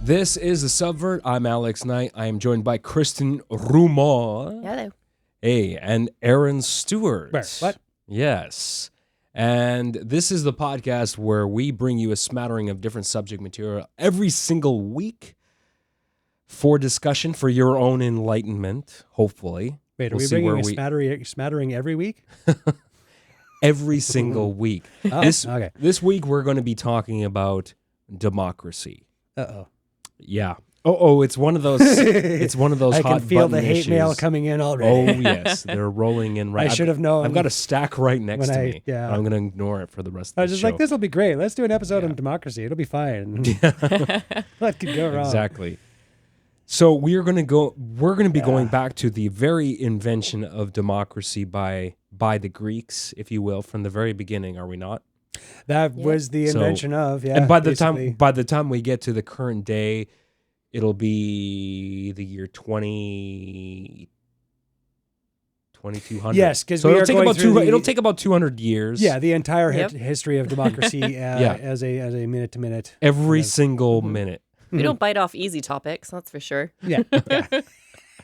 This is the Subvert. I'm Alex Knight. I am joined by Kristin Rumohr. Hello. Hey, and Aaron Stewart. What? Yes. And this is the podcast where we bring you a smattering of different subject material every single week for discussion, for your own enlightenment, hopefully. Wait, are we bringing a smattering every week? Every single week. Okay. This week we're going to be talking about democracy. Uh-oh. Yeah. Oh, it's one of those. It's one of those. I hot can feel button the hate issues. mail coming in already. Oh yes, they're rolling in. Right. I should have known. I've got a stack right next to me. Yeah. I'm going to ignore it for the rest of the show. I was just like, this will be great. Let's do an episode on democracy. It'll be fine. What could go wrong? Exactly. So we're going to be going back to the very invention of democracy by the Greeks, if you will, from the very beginning. Are we not? That was the invention of. Yeah. And by basically. the time we get to the current day, it'll be the year 2200. Yes, because so we it'll are take going about through it'll take about 200 years. Yeah, the entire history of democracy as a minute to minute. Every single minute. We don't bite off easy topics, that's for sure. Yeah.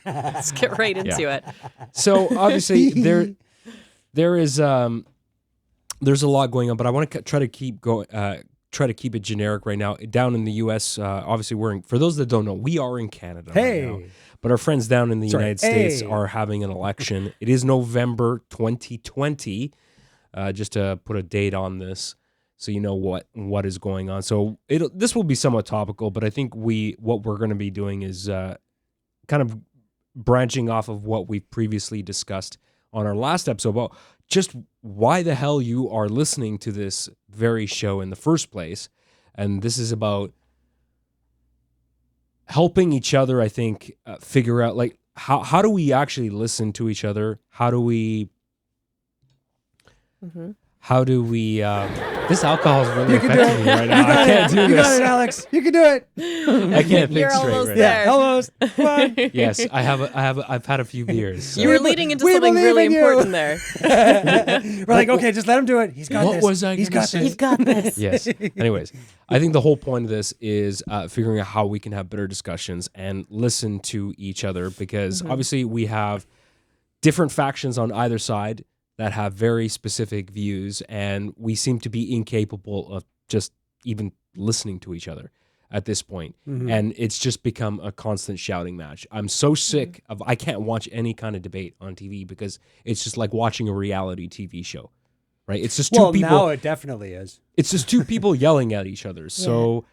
Let's get right into it. So obviously there is there's a lot going on, but I want to try to keep it generic right now. Down in the U.S., obviously for those that don't know, we are in Canada right now. But our friends down in the United States are having an election. It is November 2020, just to put a date on this so you know what is going on. So this will be somewhat topical, but I think what we're going to be doing is kind of branching off of what we've previously discussed on our last episode about just why the hell you are listening to this very show in the first place. And this is about helping each other, I think, figure out, like, how do we actually listen to each other? How do we... this alcohol is really affecting me right now. I can't do this. You got it, Alex. You can do it. I can't think You're straight almost right there. now. Almost. Come on. Yes, I've had a few beers. So. You were leading into we something believe really in you. important there. We're like, okay, just let him do it. He's got What this. was I He's gonna got say? this. You've got this. Yes. Anyways, I think the whole point of this is figuring out how we can have better discussions and listen to each other, because obviously we have different factions on either side that have very specific views, and we seem to be incapable of just even listening to each other at this point. And it's just become a constant shouting match. I'm so sick of, I can't watch any kind of debate on TV because it's just like watching a reality TV show, right? It's just two people. Now it definitely is. It's just two people yelling at each other. So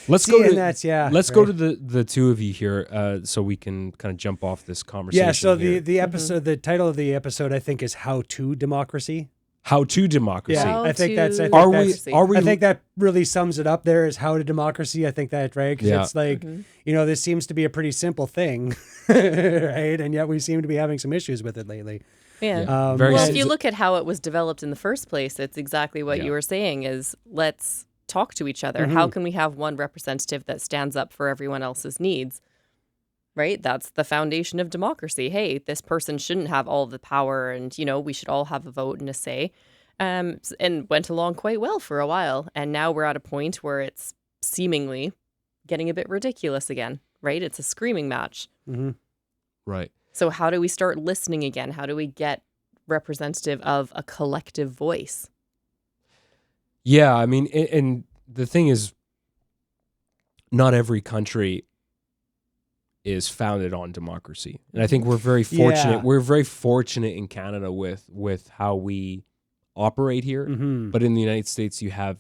let's go to the two of you here, so we can kind of jump off this conversation. Yeah. So here. the episode, the title of the episode, I think, is "How to Democracy." How to democracy. Yeah, I think that's. I think that really sums it up. There is how to democracy. I think that right, because it's like this seems to be a pretty simple thing, right? And yet we seem to be having some issues with it lately. Yeah. Well, if you look at how it was developed in the first place, it's exactly what you were saying. Is let's talk to each other. How can we have one representative that stands up for everyone else's needs? Right? That's the foundation of democracy. Hey, this person shouldn't have all the power, and, we should all have a vote and a say. And went along quite well for a while. And now we're at a point where it's seemingly getting a bit ridiculous again, right? It's a screaming match. Right. So how do we start listening again? How do we get representative of a collective voice? Yeah, I mean, and the thing is, not every country is founded on democracy, and I think we're very fortunate. Yeah. We're very fortunate in Canada with how we operate here. But in the United States, you have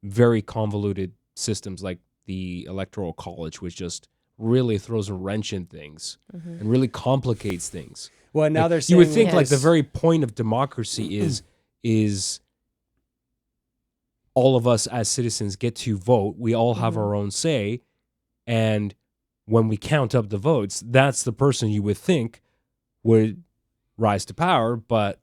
very convoluted systems like the Electoral College, which just really throws a wrench in things and really complicates things. Well, now they're saying you would think like the very point of democracy is all of us as citizens get to vote. We all have our own say, and when we count up the votes, that's the person you would think would rise to power, but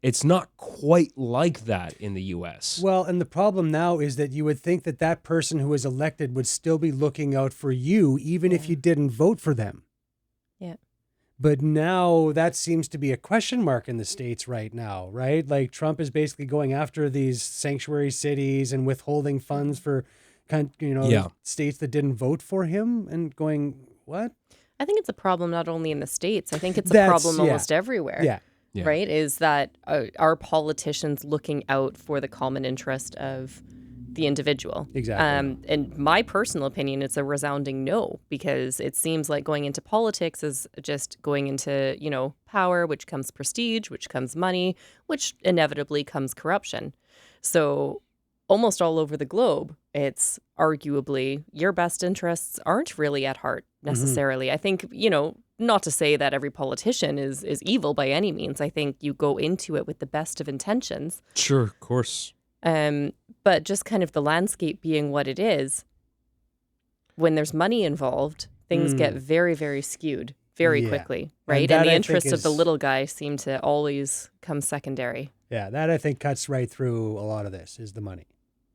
it's not quite like that in the U.S. Well, and the problem now is that you would think that person who was elected would still be looking out for you, even if you didn't vote for them. Yeah. But now that seems to be a question mark in the States right now, right? Like Trump is basically going after these sanctuary cities and withholding funds for states that didn't vote for him and going, what? I think it's a problem not only in the States. I think it's a problem almost everywhere. Yeah. Right? Is that are politicians looking out for the common interest of the individual? Exactly. In my personal opinion, it's a resounding no, because it seems like going into politics is just going into, power, which comes prestige, which comes money, which inevitably comes corruption. So almost all over the globe, it's arguably your best interests aren't really at heart necessarily. Mm-hmm. I think, not to say that every politician is evil by any means. I think you go into it with the best of intentions. Sure, of course. But just kind of the landscape being what it is, when there's money involved, things get very, very skewed very quickly, right? And the interests of the little guy seem to always come secondary. Yeah, that I think cuts right through a lot of this, is the money,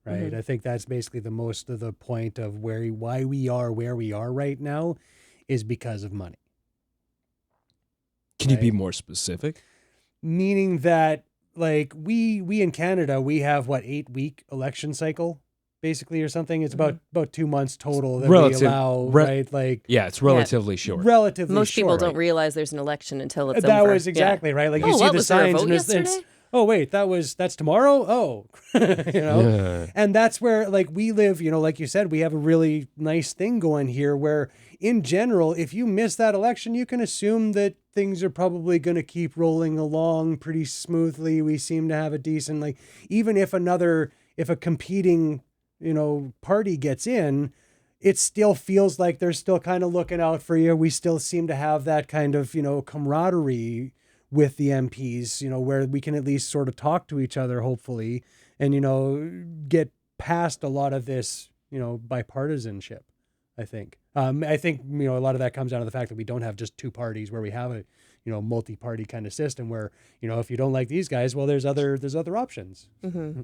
right? Mm-hmm. I think that's basically the most of the point of why we are where we are right now is because of money. Can you be more specific? Meaning that, like, we in Canada, we have 8-week election cycle, basically, or something. It's about 2 months total that we allow, right? Like, it's relatively short. Relatively most short. people don't realize there's an election until it's that over. Was exactly right. Like, you see the signs, and it's oh wait, that's tomorrow. Oh, and that's where, like, we live. Like you said, we have a really nice thing going here where, in general, if you miss that election, you can assume that things are probably going to keep rolling along pretty smoothly. We seem to have a decent, like, even if a competing, party gets in, it still feels like they're still kind of looking out for you. We still seem to have that kind of, camaraderie with the MPs, where we can at least sort of talk to each other, hopefully, and, get past a lot of this, bipartisanship, I think. I think, a lot of that comes down to the fact that we don't have just two parties, where we have a, multi-party kind of system where, if you don't like these guys, well, there's other options,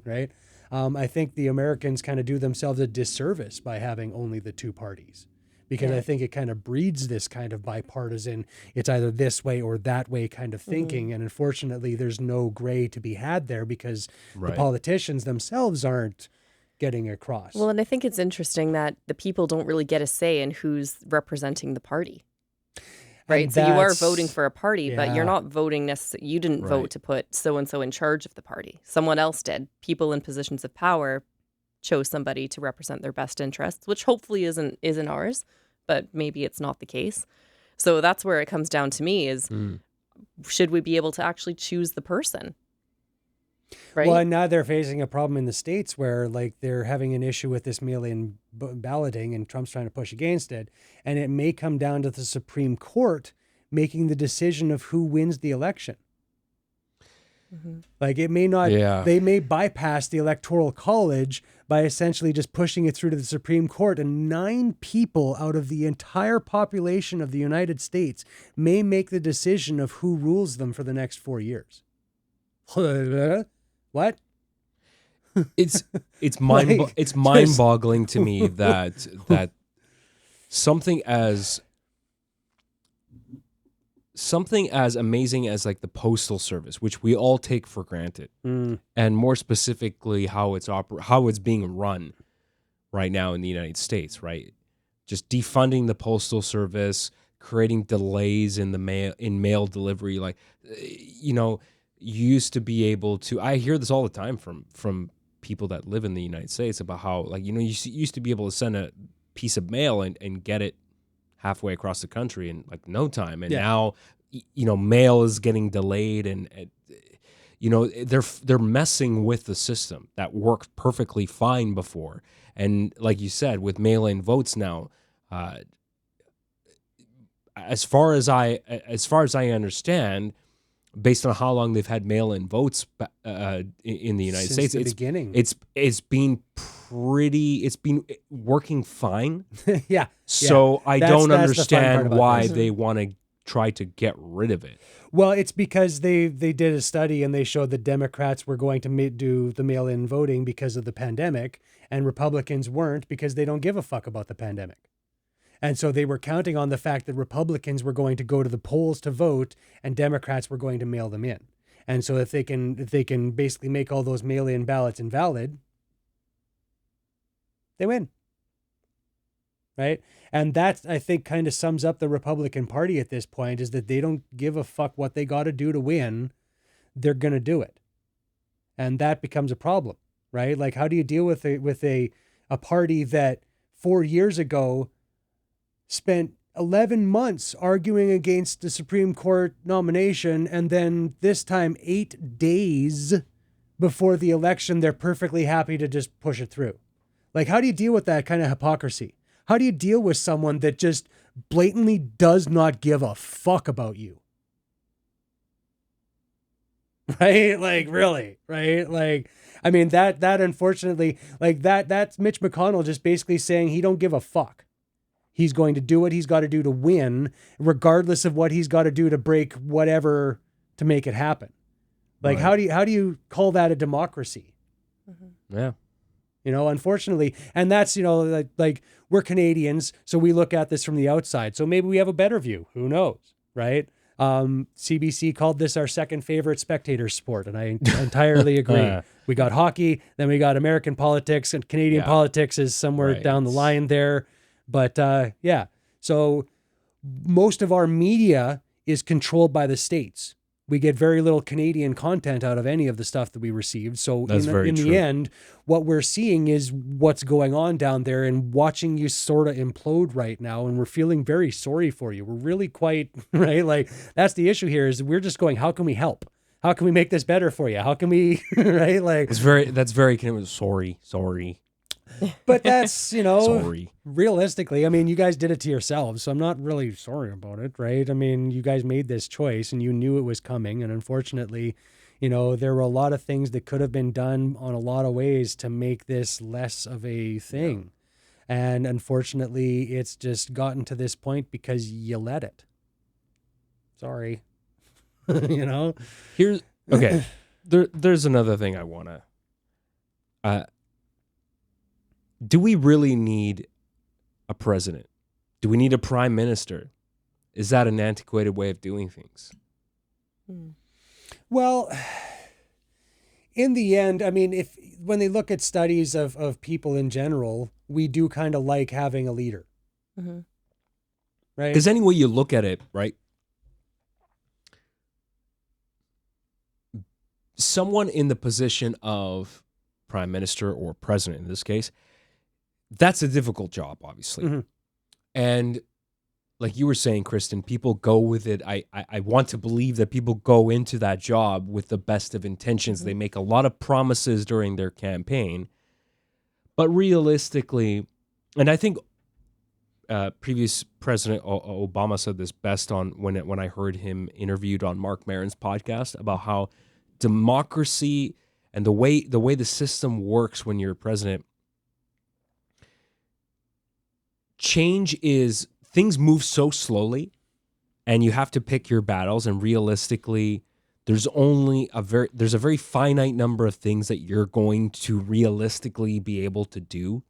right? I think the Americans kind of do themselves a disservice by having only the two parties, because I think it kind of breeds this kind of bipartisan, it's either this way or that way kind of thinking. And unfortunately, there's no gray to be had there, because the politicians themselves aren't getting across. Well, and I think it's interesting that the people don't really get a say in who's representing the party. Right? So you are voting for a party, but you're not voting necessarily. You didn't vote to put so-and-so in charge of the party. Someone else did. People in positions of power chose somebody to represent their best interests, which hopefully isn't ours, but maybe it's not the case. So that's where it comes down to me is, should we be able to actually choose the person? Right? Well, and now they're facing a problem in the States where, like, they're having an issue with this mail-in balloting, and Trump's trying to push against it. And it may come down to the Supreme Court making the decision of who wins the election. Like, it may not, they may bypass the Electoral College by essentially just pushing it through to the Supreme Court, and 9 people out of the entire population of the United States may make the decision of who rules them for the next 4 years. What? It's mind-boggling to me that something as amazing as, like, the Postal Service, which we all take for granted, and more specifically how it's being run right now in the United States, right? Just defunding the Postal Service, creating delays in mail delivery, like, you used to be able to, I hear this all the time from people that live in the United States about how, like, you used to be able to send a piece of mail and get it halfway across the country in, like, no time. And now, mail is getting delayed, and they're messing with the system that worked perfectly fine before. And like you said, with mail-in votes now, as far as I understand, based on how long they've had mail-in votes in the United States, it's been working fine. So I don't understand why they want to try to get rid of it. Well, it's because they did a study and they showed that Democrats were going to do the mail-in voting because of the pandemic, and Republicans weren't, because they don't give a fuck about the pandemic. And so they were counting on the fact that Republicans were going to go to the polls to vote and Democrats were going to mail them in. And so if they can basically make all those mail-in ballots invalid, they win. right? And that, I think, kind of sums up the Republican Party at this point, is that they don't give a fuck what they got to do to win. They're going to do it. And that becomes a problem, right? Like, how do you deal with a party that 4 years ago spent 11 months arguing against the Supreme Court nomination, and then this time 8 days before the election, they're perfectly happy to just push it through? Like, how do you deal with that kind of hypocrisy? How do you deal with someone that just blatantly does not give a fuck about you? Right? Like, really, right? Like, I mean, that unfortunately, like that's Mitch McConnell just basically saying he don't give a fuck. He's going to do what he's got to do to win, regardless of what he's got to do to break whatever to make it happen. Like, right. How do you call that a democracy? Mm-hmm. Yeah. You know, unfortunately, and that's, you know, like we're Canadians, so we look at this from the outside. So maybe we have a better view. Who knows, right? CBC called this our second favorite spectator sport, and I entirely agree. We got hockey, then we got American politics, and Canadian politics is somewhere down the line there. But yeah, so most of our media is controlled by the States. We get very little Canadian content out of any of the stuff that we received. So in the end, what we're seeing is what's going on down there and watching you sort of implode right now. And we're feeling very sorry for you. We're really quite, right? Like, that's the issue here, is we're just going, how can we help? How can we make this better for you? How can we, right? Like, that's very Canadian. Sorry. But that's, you know, realistically, I mean, you guys did it to yourselves, so I'm not really sorry about it, right? I mean, you guys made this choice and you knew it was coming. And unfortunately, you know, there were a lot of things that could have been done on a lot of ways to make this less of a thing. And unfortunately, it's just gotten to this point because you let it. Sorry. You know? There's another thing I want to... do we really need a president? Do we need a prime minister? Is that an antiquated way of doing things? Well, in the end, I mean, when they look at studies of people in general, we do kind of like having a leader. Mm-hmm. Right? Because any way you look at it, right? Someone in the position of prime minister or president in this case, that's a difficult job, obviously. Mm-hmm. And like you were saying, Kristen, people go with it. I want to believe that people go into that job with the best of intentions. Mm-hmm. They make a lot of promises during their campaign. But realistically, and I think previous President Obama said this best on when I heard him interviewed on Mark Maron's podcast about how democracy and the way the system works when you're president, change is, things move so slowly and you have to pick your battles, and realistically there's a very finite number of things that you're going to realistically be able to do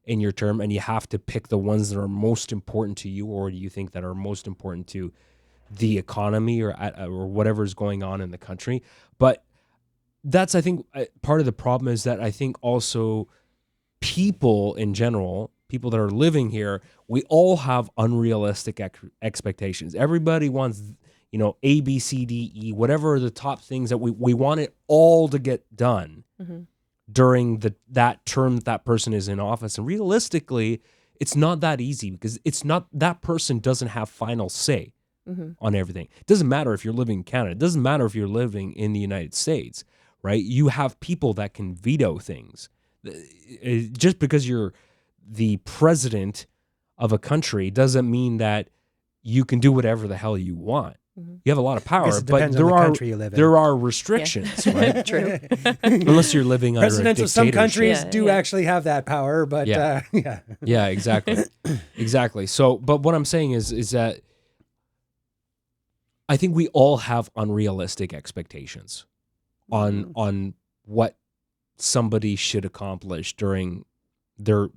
in your term, and you have to pick the ones that are most important to you, or do you think that are most important to the economy or whatever's going on in the country. But that's, I think, part of the problem is that I think also people in general, people that are living here, we all have unrealistic expectations. Everybody wants, you know, A, B, C, D, E, whatever are the top things that we want it all to get done during that term that person is in office. And realistically, it's not that easy, because it's not, that person doesn't have final say on everything. It doesn't matter if you're living in Canada. It doesn't matter if you're living in the United States, right? You have people that can veto things. Just because you're the president of a country doesn't mean that you can do whatever the hell you want. You have a lot of power, but there are restrictions, right? True. Unless you're living under a presidents dictatorship. of some countries do actually have that power, but yeah, exactly. So, but what I'm saying is that I think we all have unrealistic expectations on what somebody should accomplish during their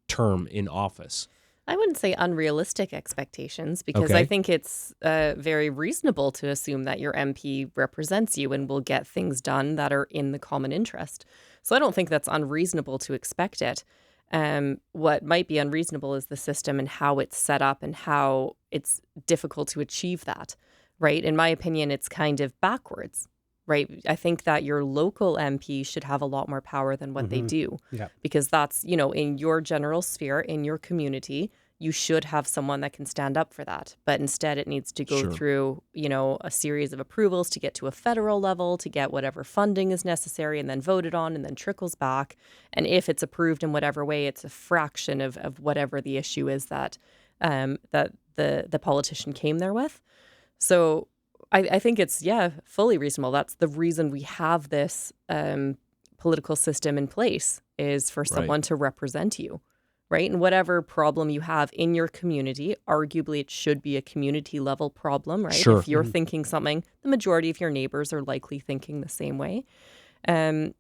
term in office. I wouldn't say unrealistic expectations, because I think it's very reasonable to assume that your MP represents you and will get things done that are in the common interest. So I don't think that's unreasonable to expect it. What might be unreasonable is the system and how it's set up and how it's difficult to achieve that, right? In my opinion, it's kind of backwards, right? I think that your local MP should have a lot more power than what they do, because that's, in your general sphere, in your community, you should have someone that can stand up for that. But instead, it needs to go through, a series of approvals to get to a federal level, to get whatever funding is necessary and then voted on and then trickles back. And if it's approved in whatever way, it's a fraction of whatever the issue is that that the politician came there with. So I think it's, fully reasonable. That's the reason we have this political system in place, is for someone to represent you. Right? And whatever problem you have in your community, arguably it should be a community level problem, right? Sure. If you're thinking something, the majority of your neighbors are likely thinking the same way. I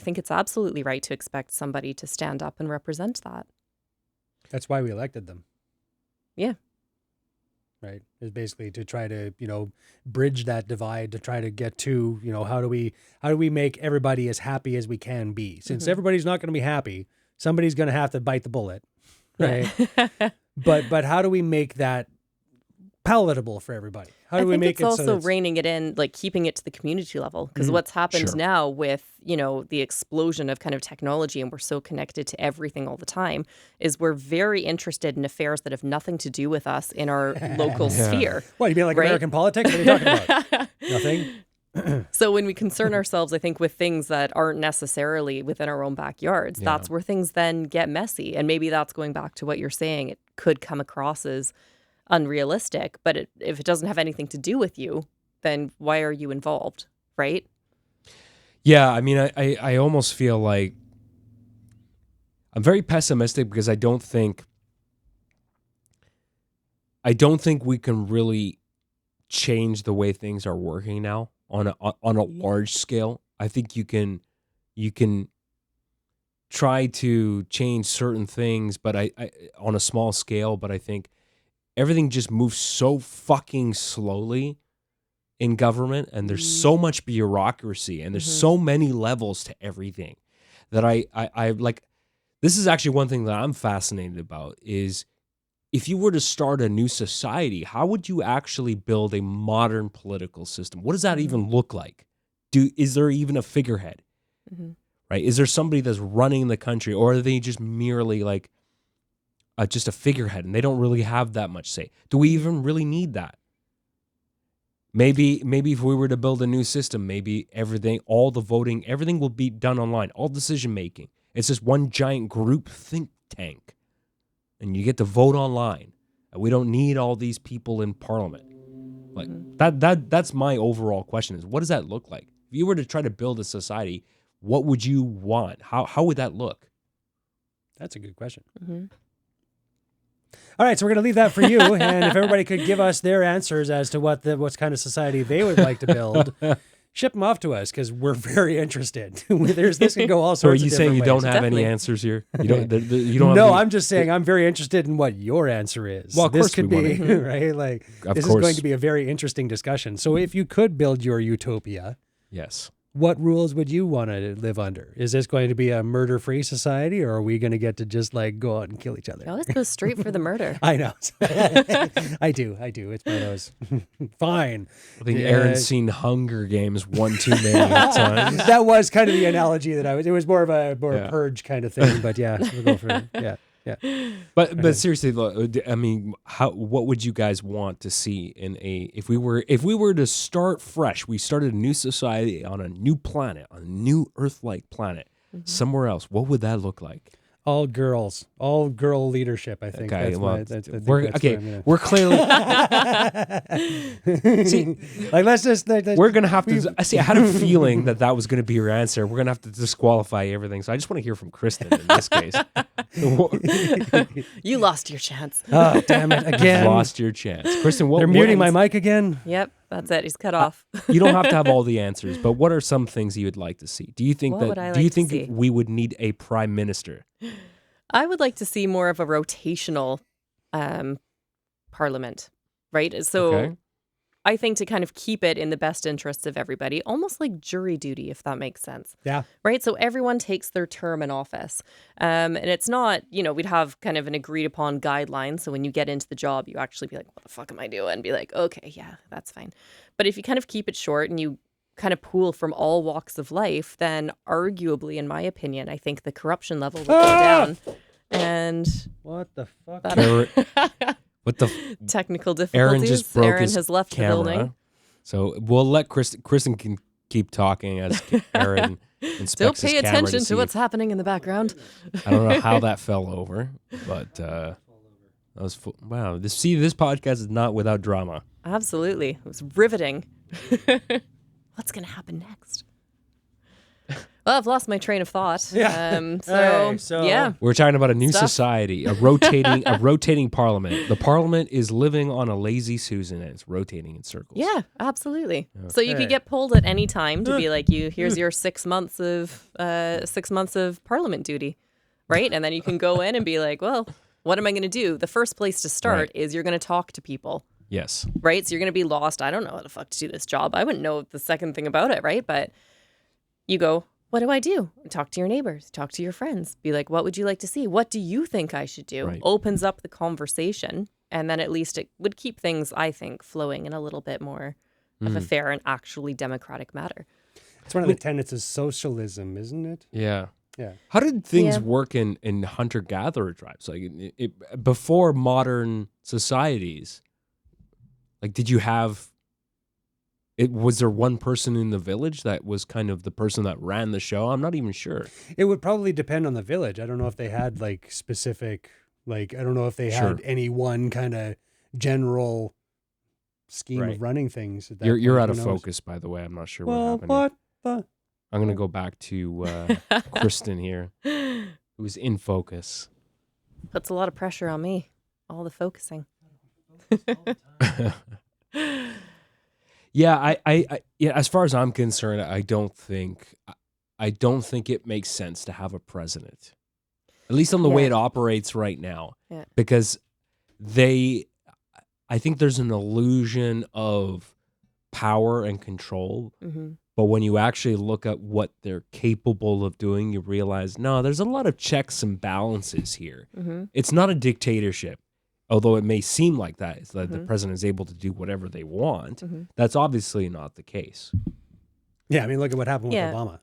think it's absolutely right to expect somebody to stand up and represent that. That's why we elected them. Yeah. Right. Is basically to try to, bridge that divide, to try to get to, how do we make everybody as happy as we can be? Since everybody's not going to be happy, somebody's going to have to bite the bullet, right? but how do we make that palatable for everybody? How do we make it also reining it in, like keeping it to the community level? Because what's happened now with, the explosion of kind of technology, and we're so connected to everything all the time, is we're very interested in affairs that have nothing to do with us in our local sphere. What, you mean like American politics? What are you talking about? Nothing? So when we concern ourselves, I think, with things that aren't necessarily within our own backyards, that's where things then get messy. And maybe that's going back to what you're saying. It could come across as unrealistic, but if it doesn't have anything to do with you, then why are you involved, right? Yeah, I mean, I almost feel like I'm very pessimistic, because I don't think we can really change the way things are working now on a large scale. I think you can try to change certain things, but I on a small scale, but I think everything just moves so fucking slowly in government, and there's so much bureaucracy, and there's so many levels to everything, that I like. This is actually one thing that I'm fascinated about, is if you were to start a new society, how would you actually build a modern political system? What does that even look like? Is there even a figurehead? Right? Is there somebody that's running the country, or are they just merely like just a figurehead, and they don't really have that much say? Do we even really need that? Maybe if we were to build a new system, maybe all the voting, everything will be done online, all decision making. It's just one giant group think tank, and you get to vote online, and we don't need all these people in parliament. Like that's my overall question, is what does that look like? If you were to try to build a society, what would you want? How would that look? That's a good question. All right, so we're going to leave that for you. And if everybody could give us their answers as to what kind of society they would like to build, ship them off to us, because we're very interested. This can go all sorts of different ways. Are you saying you don't have any answers here? You don't. No, I'm just saying I'm very interested in what your answer is. Well, of course this could be right. Like this is going to be a very interesting discussion. So if you could build your utopia, yes, what rules would you want to live under? Is this going to be a murder-free society, or are we going to get to just like go out and kill each other? No, let's go straight for the murder. I know. I do. It's one of those. Fine. I think Aaron's seen Hunger Games one too many times. That was kind of the analogy that it was more of a purge kind of thing, but yeah, we'll go for it. Yeah. But seriously, I mean, what would you guys want to see if we were to start fresh? We started a new society on a new planet, on a new Earth-like planet, somewhere else. What would that look like? All girl leadership. I think. Okay, well, we're clearly. See, like let's just. We're gonna have to. See, I had a feeling that was gonna be your answer. We're gonna have to disqualify everything. So I just want to hear from Kristen in this case. You lost your chance. Oh, damn it! Again, lost your chance, Kristen. They're muting my mic again. Yep, that's it. He's cut off. You don't have to have all the answers, but what are some things you would like to see? Do you think we would need a prime minister? I would like to see more of a rotational parliament, right? So I think to kind of keep it in the best interests of everybody, almost like jury duty, if that makes sense. Yeah. Right? So everyone takes their term in office. And it's not, we'd have kind of an agreed upon guideline. So when you get into the job, you actually be like, what the fuck am I doing? Be like, okay, yeah, that's fine. But if you kind of keep it short and you kind of pool from all walks of life, then arguably, in my opinion, I think the corruption level will go down. And what the fuck? What the technical difficulties. Aaron has left camera. the building. So we'll let Kristen can keep talking as Aaron inspects Still pay his camera attention to what's happening in the background. I don't know how that fell over, but that was wow. This podcast is not without drama. Absolutely, it was riveting. What's gonna happen next? Well, I've lost my train of thought. Yeah. Yeah. We're talking about a new society, a rotating parliament. The parliament is living on a lazy Susan and it's rotating in circles. Yeah, absolutely. Okay. So you could get pulled at any time to be like, here's your 6 months of parliament duty, right? And then you can go in and be like, well, what am I going to do? The first place to start is you're going to talk to people. Yes. Right? So you're going to be lost. I don't know how the fuck to do this job. I wouldn't know the second thing about it, right? But you go, what do I do? Talk to your neighbors, talk to your friends. Be like, what would you like to see? What do you think I should do? Right. Opens up the conversation. And then at least it would keep things, I think, flowing in a little bit more of a fair and actually democratic matter. It's one of the tenets of socialism, isn't it? Yeah. Yeah. How did things work in hunter-gatherer tribes? Like before modern societies, like did you have... was there one person in the village that was kind of the person that ran the show? I'm not even sure. It would probably depend on the village. I don't know if they had like specific, I don't know if they had any one kind of general scheme of running things. You're out of focus, by the way. I'm not sure what happened. What I'm going to go back to Kristen here, who's in focus. Puts a lot of pressure on me, all the focusing. Yeah, I as far as I'm concerned, I don't think it makes sense to have a president, at least on the way it operates right now, because I think there's an illusion of power and control, but when you actually look at what they're capable of doing, you realize, no, there's a lot of checks and balances here. It's not a dictatorship. Although it may seem like that, it's that the president is able to do whatever they want. That's obviously not the case. Yeah, I mean, look at what happened with Obama,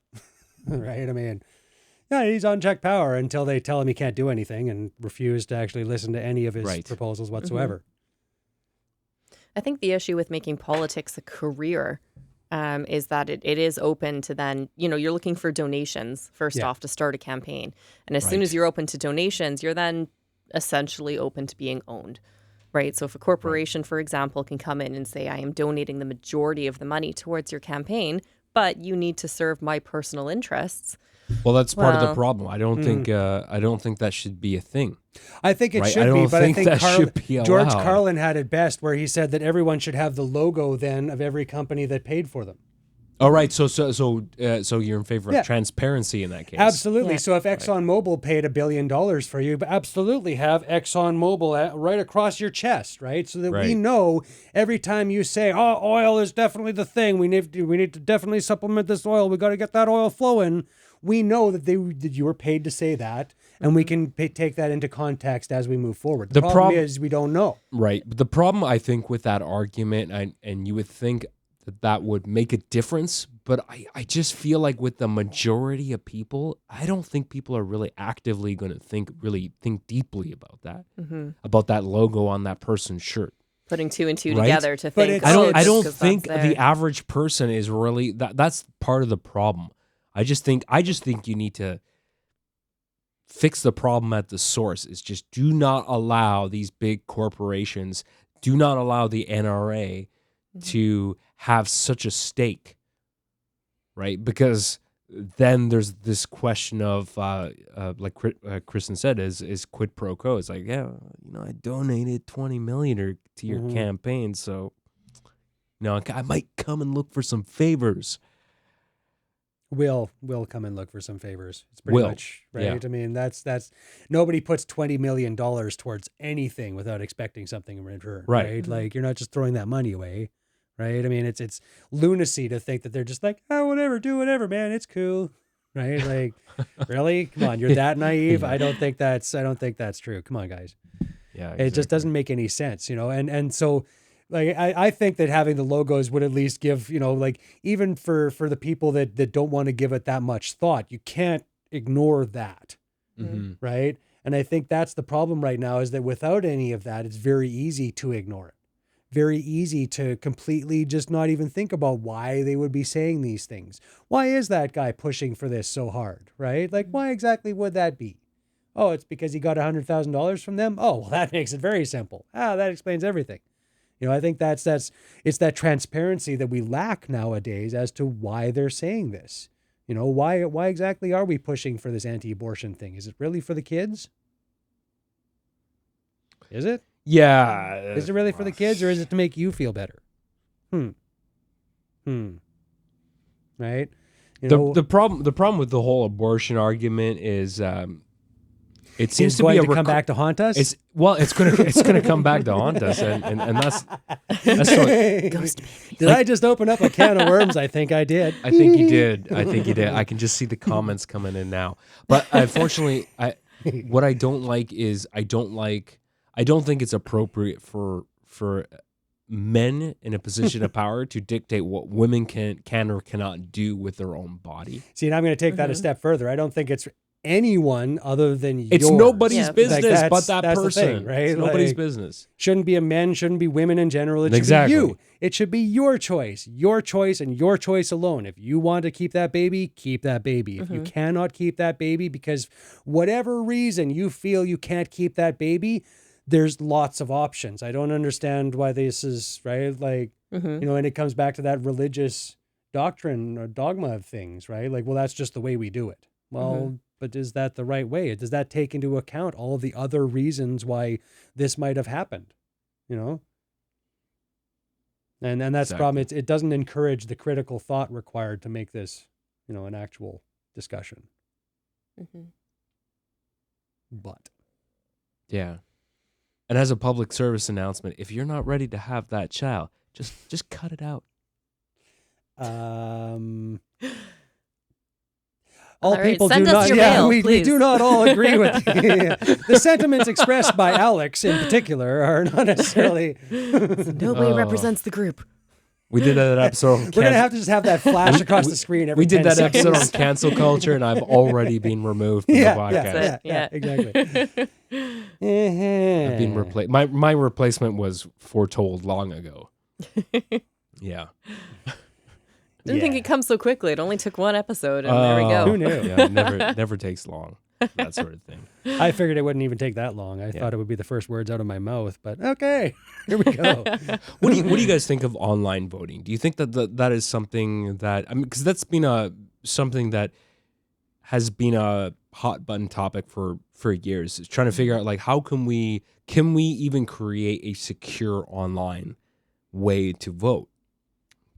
right? I mean, yeah, he's unchecked power until they tell him he can't do anything and refuse to actually listen to any of his proposals whatsoever. I think the issue with making politics a career is that it is open to then, you're looking for donations first off to start a campaign. And as soon as you're open to donations, you're then essentially open to being owned, right? So if a corporation, for example, can come in and say, I am donating the majority of the money towards your campaign, but you need to serve my personal interests. Well, that's part of the problem. I don't think that should be a thing. I think it should be, but I think George Carlin had it best, where he said that everyone should have the logo then of every company that paid for them. Oh, right. So you're in favor of transparency in that case. Absolutely. Yeah. So if ExxonMobil paid $1 billion for you, absolutely have ExxonMobil right across your chest, right? So that we know every time you say, "Oh, oil is definitely the thing. We need to definitely supplement this oil. We got to get that oil flowing." We know that you were paid to say that, and we can take that into context as we move forward. The problem is we don't know. Right. But the problem, I think, with that argument, and you would think that would make a difference, but I just feel like with the majority of people, I don't think people are really actively going to think deeply about that logo on that person's shirt. Putting two and two together to think. I don't think the average person is really that's part of the problem. I just think you need to fix the problem at the source. Is just do not allow these big corporations, do not allow the NRA to have such a stake, right? Because then there's this question of, like Kristen said, is quid pro quo. It's like, I donated $20 million to your campaign, so I might come and look for some favors. Will come and look for some favors. It's pretty much right. Yeah. I mean, that's nobody puts $20 million towards anything without expecting something in return, right? Like you're not just throwing that money away. right? I mean, it's lunacy to think that they're just like, oh, whatever, do whatever, man, it's cool, right? Like, really? Come on, you're that naive? I don't think that's true. Come on, guys. Yeah, exactly. It just doesn't make any sense, and so. Like, I think that having the logos would at least give, like, even for the people that don't want to give it that much thought, you can't ignore that, right? And I think that's the problem right now, is that without any of that, it's very easy to ignore it. Very easy to completely just not even think about why they would be saying these things. Why is that guy pushing for this so hard, right? Like, why exactly would that be? Oh, it's because he got $100,000 from them? Oh, well, that makes it very simple. That explains everything. I think it's that transparency that we lack nowadays as to why they're saying this. Why exactly are we pushing for this anti-abortion thing? Is it really for the kids? Is it? Yeah. Is it really for the kids, or is it to make you feel better? Right? The problem with the whole abortion argument is it seems to be come back to haunt us. It's gonna come back to haunt us, and that's what, ghost babies. Did I just open up a can of worms? I think I did. I think you did. I can just see the comments coming in now. But unfortunately, what I don't like is I don't think it's appropriate for men in a position of power to dictate what women can or cannot do with their own body. See, and I'm going to take that a step further. I don't think it's anyone other than it's yours. Nobody's business but that that's person, the thing, right? It's nobody's business. Shouldn't be a men, shouldn't be women in general. It should be you. It should be your choice and your choice alone. If you want to keep that baby, keep that baby. If you cannot keep that baby because whatever reason you feel you can't keep that baby, there's lots of options. I don't understand why this is right. Like, and it comes back to that religious doctrine or dogma of things, right? Like, well, that's just the way we do it. Well, but is that the right way? Does that take into account all of the other reasons why this might have happened? And that's the problem. It doesn't encourage the critical thought required to make this, an actual discussion. But. Yeah. And as a public service announcement, if you're not ready to have that child, just cut it out. All right, people send do us not. Your Yeah, mail, we do not all agree with the sentiments expressed by Alex in particular are not necessarily. Nobody represents the group. We did that episode. We're gonna have to just have that flash across the screen. Every we did 10 that seconds. episode on cancel culture, and I've already been removed from the podcast. Yeah, exactly. I've been replaced. My replacement was foretold long ago. Yeah. Didn't think it comes so quickly. It only took one episode, and there we go. Who knew? Yeah, never takes long. That sort of thing. I figured it wouldn't even take that long. I thought it would be the first words out of my mouth, but okay, here we go. What do you guys think of online voting? Do you think that is something that because that's been something that has been a hot button topic for years? It's trying to figure out like how can we even create a secure online way to vote?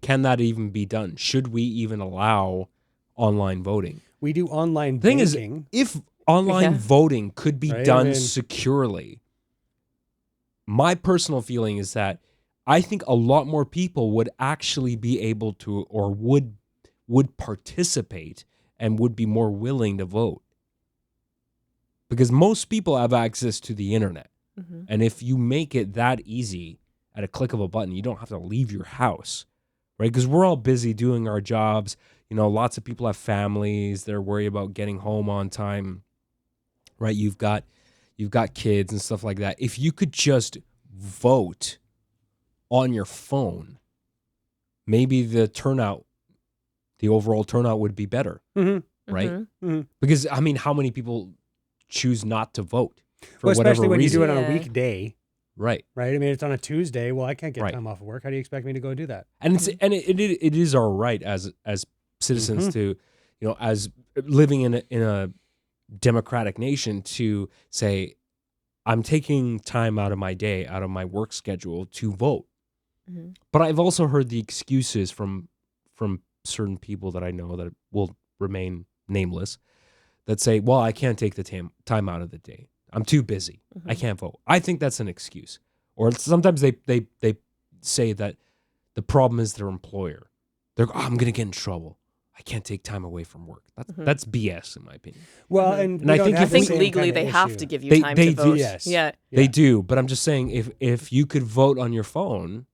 Can that even be done? Should we even allow online voting? We do online thing banking. Is, if online voting could be done securely, my personal feeling is that I think a lot more people would actually be able to or would participate and would be more willing to vote. Because most people have access to the internet. And if you make it that easy at a click of a button, you don't have to leave your house. Right, because we're all busy doing our jobs. Lots of people have families. They're worried about getting home on time. Right, you've got kids and stuff like that. If you could just vote on your phone, maybe the overall turnout would be better. Right, because how many people choose not to vote for especially when reason? You do it on a weekday. Right. I mean, it's on a Tuesday. Well, I can't get time off of work. How do you expect me to go do that? And it is our right as citizens to, as living in a democratic nation to say, I'm taking time out of my day, out of my work schedule to vote. But I've also heard the excuses from certain people that I know that will remain nameless that say, well, I can't take the time out of the day. I'm too busy. I can't vote. I think that's an excuse. Or sometimes they say that The problem is their employer. They're I'm going to get in trouble. I can't take time away from work. That's BS in my opinion. Well, and I think legally they have to give you time to vote. Yes. Yeah. They do, but I'm just saying if you could vote on your phone,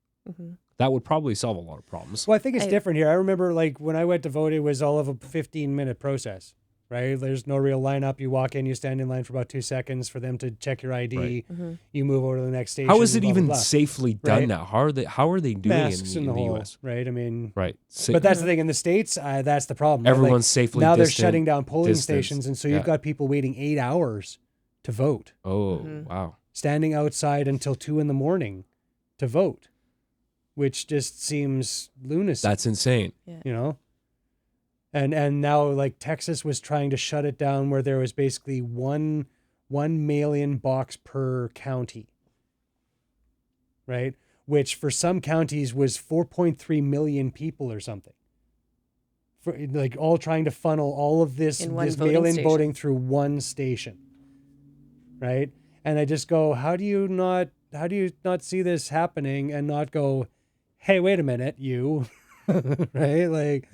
that would probably solve a lot of problems. Well, I think it's different here. I remember like when I went to vote, it was all of a 15-minute process, right? There's no real lineup. You walk in, you stand in line for about 2 seconds for them to check your ID. Right. You move over to the next station. How is it blah, even blah, blah. safely done now? How are they doing Masks it in the whole, US? Right. I mean, right. But that's the thing in the States. That's the problem. Right? Everyone's safely now distant, they're shutting down polling stations, and so you've got people waiting 8 hours to vote. Oh, wow. Standing outside until 2 a.m. to vote, which just seems lunacy. That's insane. Yeah. You know? And now like Texas was trying to shut it down where there was basically one mail-in box per county. Right? Which for some counties was 4.3 million people or something. For like all trying to funnel all of this mail-in voting through one station. Right? And I just go, how do you not see this happening and not go, hey, wait a minute, you, right? Like,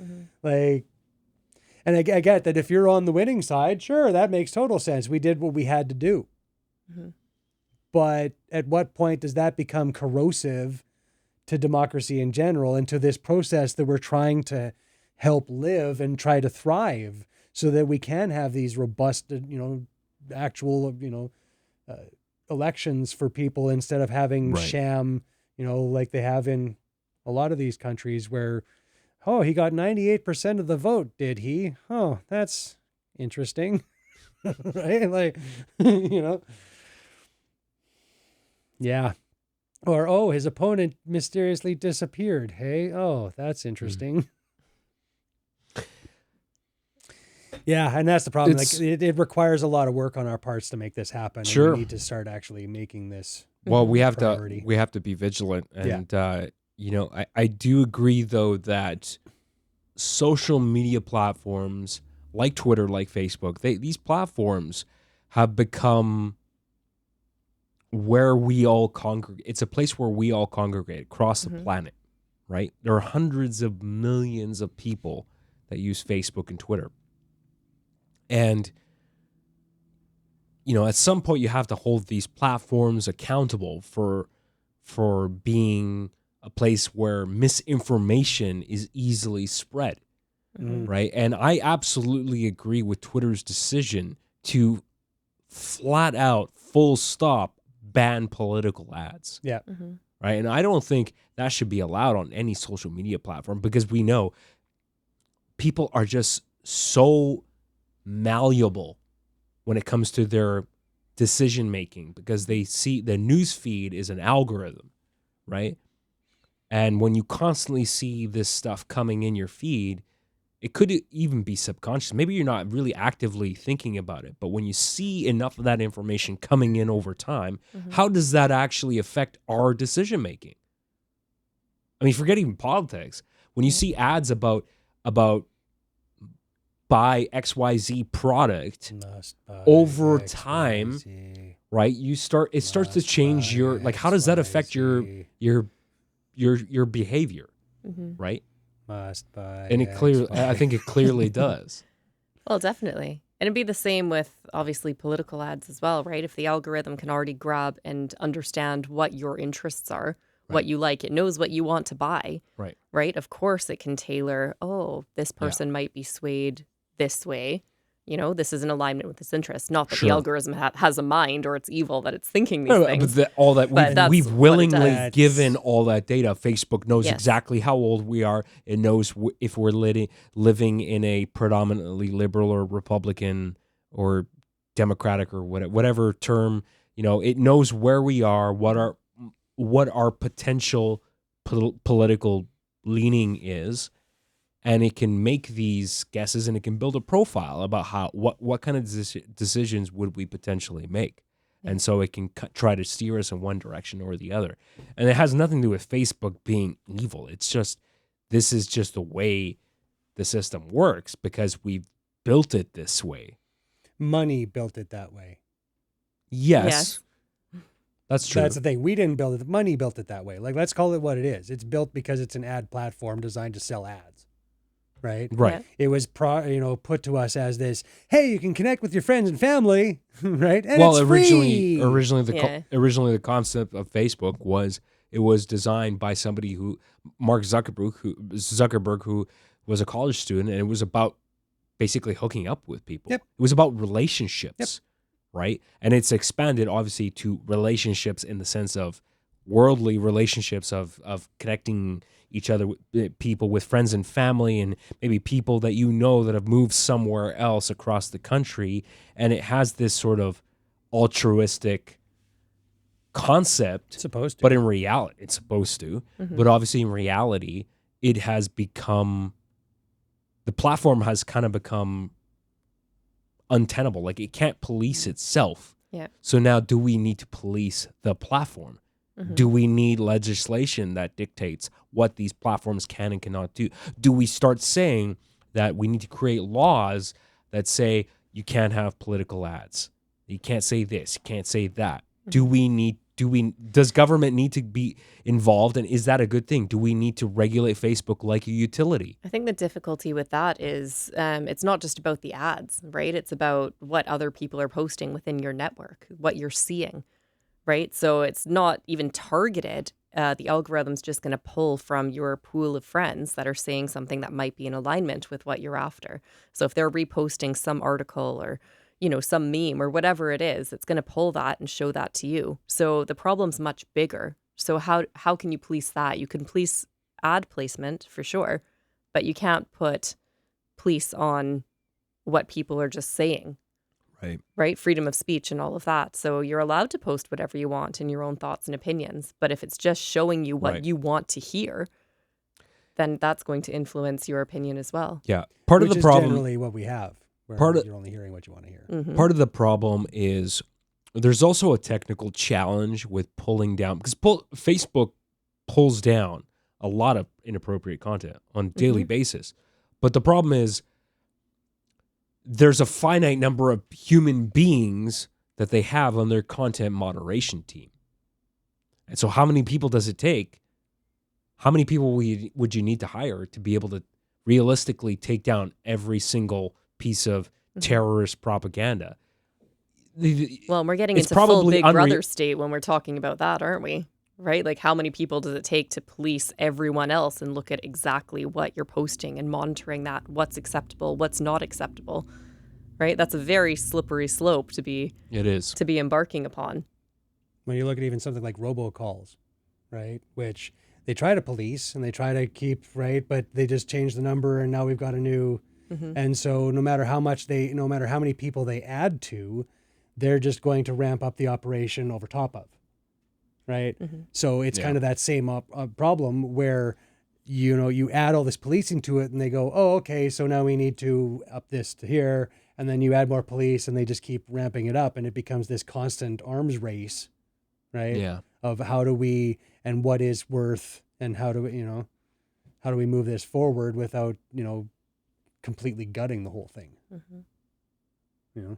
and I get that if you're on the winning side, sure, that makes total sense. We did what we had to do. But at what point does that become corrosive to democracy in general and to this process that we're trying to help live and try to thrive so that we can have these robust, actual, elections for people instead of having sham, like they have in a lot of these countries where, oh, he got 98% of the vote, did he? Oh, that's interesting. Right? Like, yeah. Or, oh, his opponent mysteriously disappeared. Hey, oh, that's interesting. Yeah, and that's the problem. Like, it requires a lot of work on our parts to make this happen. Sure. And we need to start actually making this we have priority. to be vigilant. And, I do agree, though, that social media platforms like Twitter, like Facebook, these platforms have become where we all congregate. It's a place where we all congregate across the planet, right? There are hundreds of millions of people that use Facebook and Twitter. And, at some point you have to hold these platforms accountable for being a place where misinformation is easily spread, right? And I absolutely agree with Twitter's decision to flat out, full stop, ban political ads. Yeah. Right? And I don't think that should be allowed on any social media platform because we know people are just so malleable when it comes to their decision making because they see the news feed is an algorithm, right? And when you constantly see this stuff coming in your feed, it could even be subconscious. Maybe you're not really actively thinking about it, but when you see enough of that information coming in over time, how does that actually affect our decision making? I mean, forget even politics. When you see ads about buy XYZ product over time, right? It starts to change your, like, how does that affect your behavior, right? Must buy. And I think it clearly does. Well, definitely. And it'd be the same with obviously political ads as well, right? If the algorithm can already grab and understand what your interests are, what you like, it knows what you want to buy, right? Of course it can tailor, this person might be swayed this way. This is in alignment with its interests. Not that the algorithm has a mind or it's evil that it's thinking these things. We've willingly given all that data. Facebook knows exactly how old we are. It knows if we're living in a predominantly liberal or Republican or Democratic or whatever term. It knows where we are, what our potential political leaning is. And it can make these guesses and it can build a profile about what kind of decisions would we potentially make. And so it can try to steer us in one direction or the other. And it has nothing to do with Facebook being evil. It's just, this is just the way the system works because we've built it this way. Money built it that way. Yes. That's true. That's the thing. We didn't build it. Money built it that way. Like, let's call it what it is. It's built because it's an ad platform designed to sell ads, right? Right. Yeah. It was put to us as this, hey, you can connect with your friends and family, right? And well, it's free. originally the concept of Facebook was it was designed by somebody who Mark Zuckerberg, who was a college student, and it was about basically hooking up with people. Yep. It was about relationships. Yep. Right? And it's expanded obviously to relationships in the sense of worldly relationships of connecting each other with people, with friends and family, and maybe people that you know that have moved somewhere else across the country. And it has this sort of altruistic concept. It's supposed to. But in reality, it's supposed to. Mm-hmm. But obviously in reality, it has become, the platform has kind of become untenable. Like, it can't police itself. Yeah. So now, do we need to police the platform? Mm-hmm. Do we need legislation that dictates what these platforms can and cannot do? Do we start saying that we need to create laws that say you can't have political ads? You can't say this, you can't say that. Mm-hmm. Does government need to be involved, and is that a good thing? Do we need to regulate Facebook like a utility? I think the difficulty with that is it's not just about the ads, right? It's about what other people are posting within your network, what you're seeing, right? So it's not even targeted. The algorithm's just going to pull from your pool of friends that are saying something that might be in alignment with what you're after. So if they're reposting some article or some meme or whatever it is, it's going to pull that and show that to you. So the problem's much bigger. So how can you police that? You can police ad placement for sure, but you can't put police on what people are just saying. Right? Freedom of speech and all of that. So you're allowed to post whatever you want in your own thoughts and opinions. But if it's just showing you what you want to hear, then that's going to influence your opinion as well. Yeah. Part of the problem, generally what we have. You're only hearing what you want to hear. Mm-hmm. Part of the problem is there's also a technical challenge with pulling down, because Facebook pulls down a lot of inappropriate content on a daily basis. But the problem is there's a finite number of human beings that they have on their content moderation team. And so how many people does it take? How many people would you need to hire to be able to realistically take down every single piece of terrorist propaganda? Well, we're getting into full Big Brother state when we're talking about that, aren't we? Right? Like, how many people does it take to police everyone else and look at exactly what you're posting and monitoring that, what's acceptable, what's not acceptable, right? That's a very slippery slope to be embarking upon. When you look at even something like robocalls, right, which they try to police and they try to keep, right, but they just change the number and now we've got a new. And so no matter how many people they add to, they're just going to ramp up the operation over top of, right? So it's kind of that same problem where, you add all this policing to it and they go, oh, okay, so now we need to up this to here. And then you add more police and they just keep ramping it up and it becomes this constant arms race, right? Yeah. Of how do we, and what is worth, and how do we move this forward without, completely gutting the whole thing. And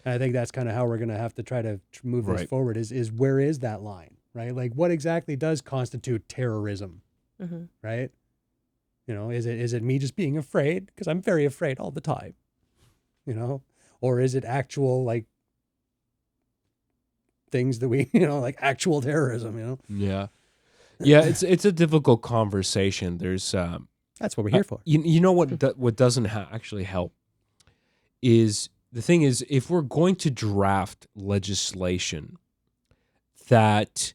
I think that's kind of how we're going to have to try to move this forward is where is that line, right? Like, what exactly does constitute terrorism, right? Is it me just being afraid? Because I'm very afraid all the time, or is it actual, like, things that we, like actual terrorism, Yeah. Yeah, it's a difficult conversation. There's that's what we're here for. You know what doesn't actually help is, the thing is, if we're going to draft legislation that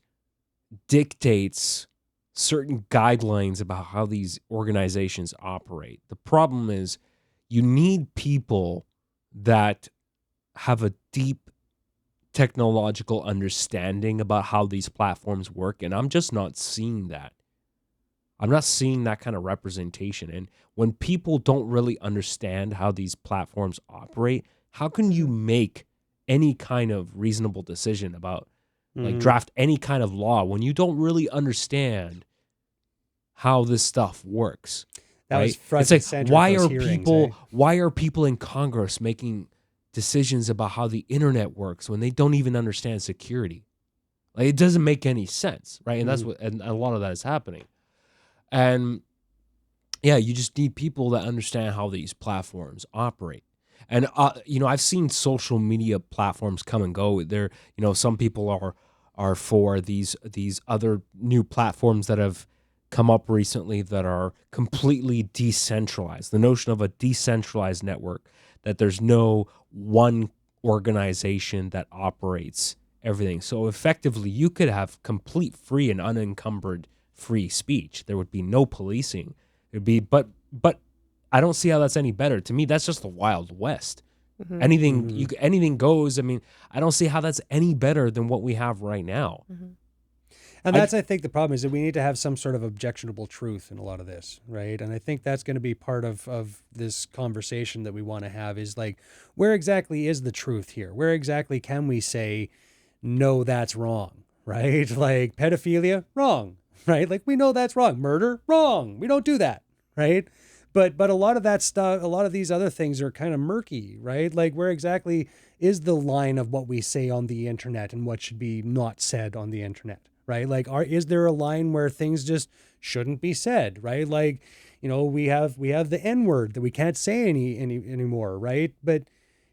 dictates certain guidelines about how these organizations operate, the problem is you need people that have a deep technological understanding about how these platforms work, and I'm just not seeing that. I'm not seeing that kind of representation. And when people don't really understand how these platforms operate, how can you make any kind of reasonable decision about, like, draft any kind of law when you don't really understand how this stuff works? That was It's like, why are people in Congress making decisions about how the internet works when they don't even understand security? Like, it doesn't make any sense, right? And that's what, and a lot of that is happening. And yeah, you just need people that understand how these platforms operate. And I've seen social media platforms come and go. There, some people are for these other new platforms that have come up recently that are completely decentralized. The notion of a decentralized network, that there's no one organization that operates everything. So effectively, you could have complete free and unencumbered free speech. There would be no policing. It'd be, but I don't see how that's any better. To me, that's just the Wild West. Mm-hmm. Anything goes. I mean, I don't see how that's any better than what we have right now. Mm-hmm. And that's, I think, the problem is that we need to have some sort of objectionable truth in a lot of this, right? And I think that's going to be part of this conversation that we want to have is like, where exactly is the truth here? Where exactly can we say, no, that's wrong, right? Like pedophilia, wrong, right? Like we know that's wrong. Murder, wrong. We don't do that, right? But a lot of that stuff, a lot of these other things are kind of murky, right? Like where exactly is the line of what we say on the internet and what should be not said on the internet, right? Like is there a line where things just shouldn't be said, right? Like, we have the N-word that we can't say anymore, right? But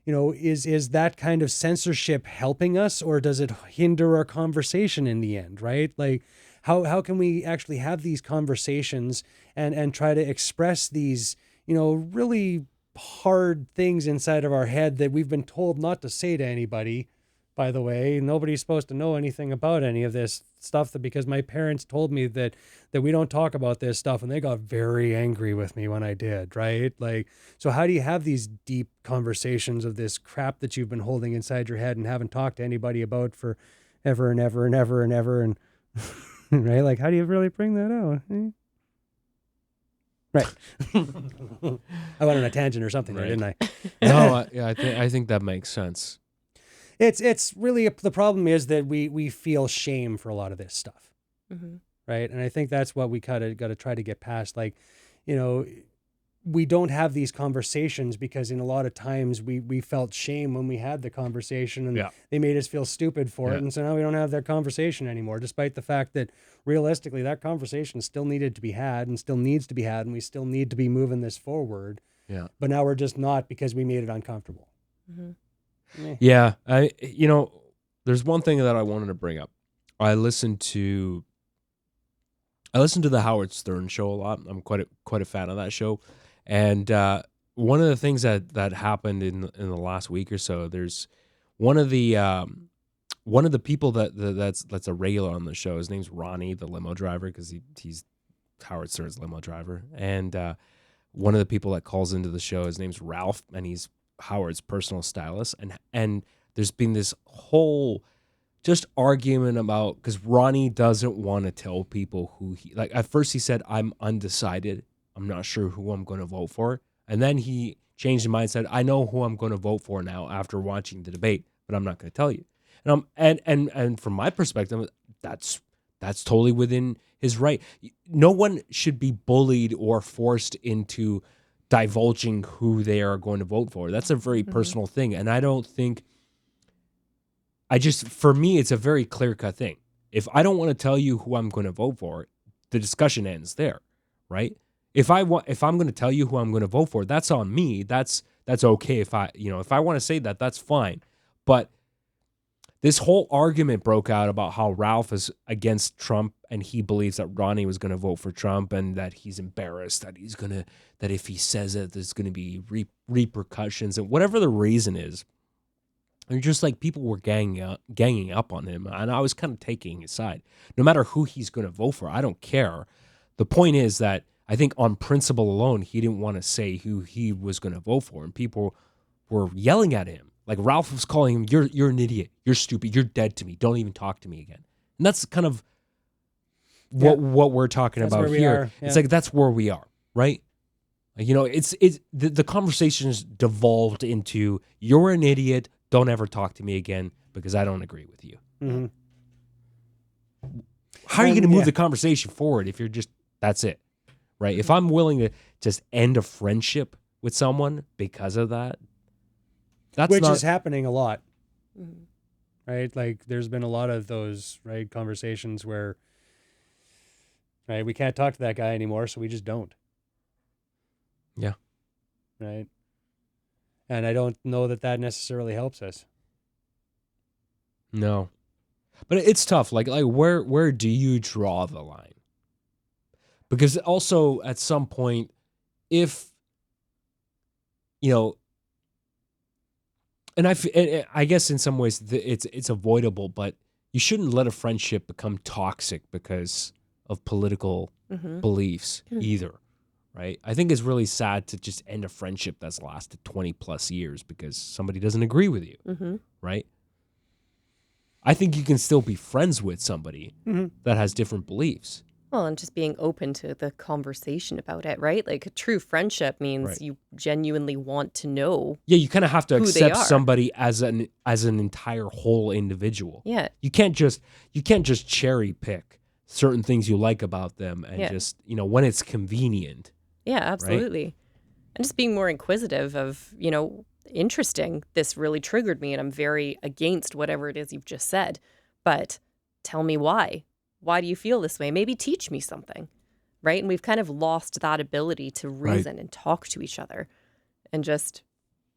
is that kind of censorship helping us, or does it hinder our conversation in the end, right? Like how can we actually have these conversations and try to express these, really hard things inside of our head that we've been told not to say to anybody. By the way, nobody's supposed to know anything about any of this stuff, because my parents told me that we don't talk about this stuff, and they got very angry with me when I did, right? Like, so how do you have these deep conversations of this crap that you've been holding inside your head and haven't talked to anybody about for ever and ever and ever and ever and right? Like, how do you really bring that out? Right. I went on a tangent or something there, didn't I? No, I think that makes sense. It's really the problem is that we feel shame for a lot of this stuff, right? And I think that's what we got to try to get past. Like, we don't have these conversations because in a lot of times we felt shame when we had the conversation, and they made us feel stupid for it, and so now we don't have that conversation anymore, despite the fact that realistically that conversation still needed to be had and still needs to be had, and we still need to be moving this forward. Yeah. But now we're just not, because we made it uncomfortable. Mm-hmm. Yeah, there's one thing that I wanted to bring up. I listen to the Howard Stern show a lot. I'm quite a fan of that show, and one of the things that happened in the last week or so, there's one of the people that's a regular on the show. His name's Ronnie, the limo driver, because he's Howard Stern's limo driver, and one of the people that calls into the show, his name's Ralph, and he's Howard's personal stylist, and there's been this whole just argument about, because Ronnie doesn't want to tell people who he, like, at first he said, I'm undecided, I'm not sure who I'm going to vote for, and then he changed his mind and said, I know who I'm going to vote for now after watching the debate, but I'm not going to tell you. And from my perspective, that's totally within his right. No one should be bullied or forced into divulging who they are going to vote for. That's a very personal thing. And I don't think, for me, it's a very clear-cut thing. If I don't want to tell you who I'm going to vote for, the discussion ends there, right? If I'm going to tell you who I'm going to vote for, that's on me. That's okay. If I want to say that, that's fine. But this whole argument broke out about how Ralph is against Trump and he believes that Ronnie was going to vote for Trump, and that he's embarrassed that if he says it, there's going to be repercussions, and whatever the reason is. And just like people were ganging up on him, and I was kind of taking his side. No matter who he's going to vote for, I don't care. The point is that I think on principle alone, he didn't want to say who he was going to vote for, and people were yelling at him. Like Ralph was calling him, you're an idiot, you're stupid, you're dead to me, don't even talk to me again. And that's kind of what we're talking about here. Yeah. It's like, that's where we are, right? Like, it's the conversation has devolved into, you're an idiot, don't ever talk to me again because I don't agree with you. Mm-hmm. How are you going to move the conversation forward if you're just, that's it, right? If I'm willing to just end a friendship with someone because of that, which is happening a lot. right? Like there's been a lot of those, right, conversations where, right, we can't talk to that guy anymore, so we just don't. Yeah. Right. And I don't know that necessarily helps us. No. But it's tough. Like where do you draw the line? Because also at some point, if, you know, and I guess in some ways it's avoidable, but you shouldn't let a friendship become toxic because of political beliefs either, right? I think it's really sad to just end a friendship that's lasted 20 plus years because somebody doesn't agree with you, right? I think you can still be friends with somebody that has different beliefs. Well, and just being open to the conversation about it, right? Like a true friendship means you genuinely want to know. Yeah, you kind of have to accept somebody as an entire whole individual. Yeah. You can't just cherry pick certain things you like about them and just, you know, when it's convenient. Yeah, absolutely. Right? And just being more inquisitive of, you know, interesting, this really triggered me and I'm very against whatever it is you've just said. But tell me why. Why do you feel this way? Maybe teach me something, right? And we've kind of lost that ability to reason and talk to each other and just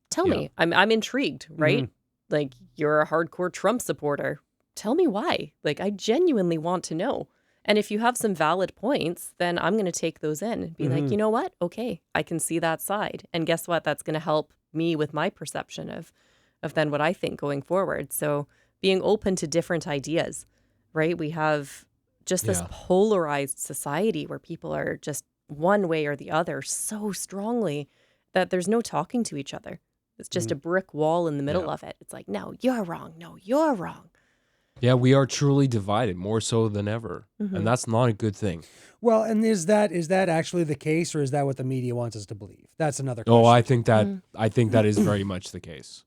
tell me. I'm intrigued, right? Like, you're a hardcore Trump supporter. Tell me why. Like, I genuinely want to know. And if you have some valid points, then I'm going to take those in and be like, you know what? Okay, I can see that side. And guess what? That's going to help me with my perception of then what I think going forward. So being open to different ideas, right? We have just this polarized society where people are just one way or the other so strongly that there's no talking to each other. It's just a brick wall in the middle of it. It's like, no, you're wrong. No, you're wrong. Yeah, we are truly divided, more so than ever. And that's not a good thing. Well, and is that actually the case, or is that what the media wants us to believe? That's another question. Oh, I think that is very much the case.